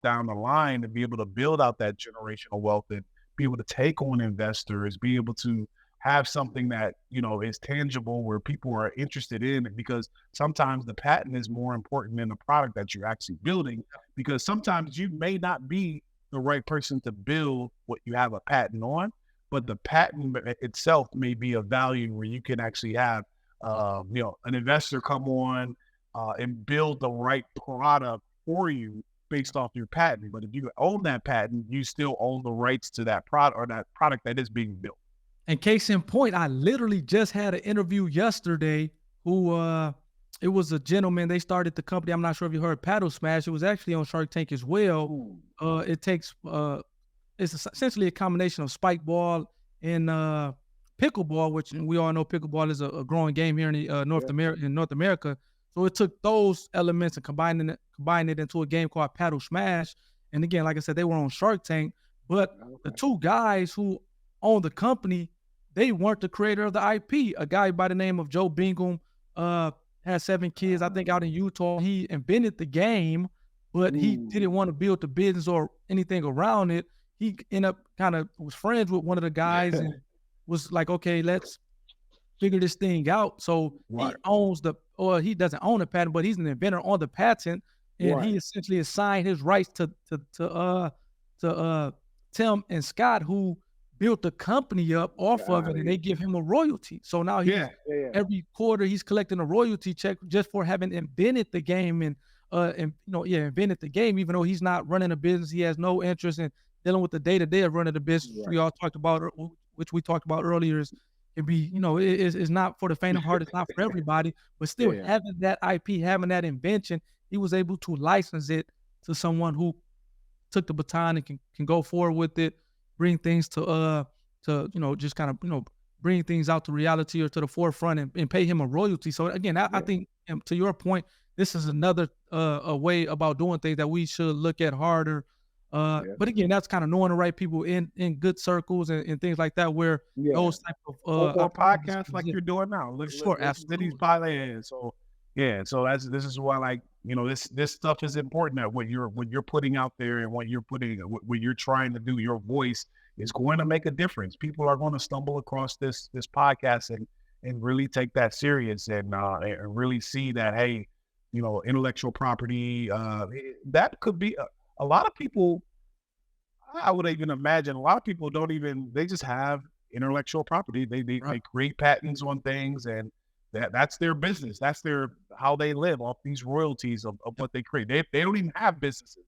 down the line to be able to build out that generational wealth and be able to take on investors, be able to have something that, is tangible where people are interested in it, because sometimes the patent is more important than the product that you're actually building, because sometimes you may not be the right person to build what you have a patent on, but the patent itself may be of value where you can actually have, an investor come on and build the right product for you based off your patent. But if you own that patent, you still own the rights to that product or that product that is being built. And case in point, I literally just had an interview yesterday who it was a gentleman. They started the company. I'm not sure if you heard Paddle Smash. It was actually on Shark Tank as well. Ooh, It takes it's essentially a combination of spike ball and pickleball, which we all know pickleball is a growing game here in the, yeah, North America. So it took those elements and combined it into a game called Paddle Smash. And again, like I said, they were on Shark Tank, but the okay. two guys who own the company, they weren't the creator of the IP. A guy by the name of Joe Bingham had 7 kids, I think, out in Utah. He invented the game, but he Ooh, didn't want to build the business or anything around it. He ended up kind of was friends with one of the guys yeah, and was like, okay, let's figure this thing out. So he right, owns or he doesn't own the patent, but he's an inventor on the patent, and right. he essentially assigned his rights to Tim and Scott, who built the company up off of Got it, and it. they give him a royalty. So now Yeah, he's yeah, yeah. every quarter he's collecting a royalty check just for having invented the game and invented the game, even though he's not running a business. He has no interest in dealing with the day-to-day of running the business. We Right. all talked about, which we talked about earlier, is can be, it's not for the faint of heart. It's not for everybody, but still Yeah, having that IP, having that invention, he was able to license it to someone who took the baton and can go forward with it, bring things to just kind of bring things out to reality or to the forefront and pay him a royalty. So again, I yeah, think to your point, this is another a way about doing things that we should look at harder. yeah, But again, that's kind of knowing the right people in good circles and things like that where yeah. those type of Or opportunities podcasts can like exist. you're doing now. Sure, Listen to these absolutely. podcasts. So yeah, so this is why, like, this stuff is important, that what you're putting out there and what you're trying to do, your voice is going to make a difference. People are going to stumble across this podcast and really take that serious and really see that, hey, intellectual property, that could be a lot of people. I would even imagine a lot of people don't even, they just have intellectual property. Right. They create patents on things, and that's their business. That's how they live off these royalties of Yep. what they create. They don't even have businesses.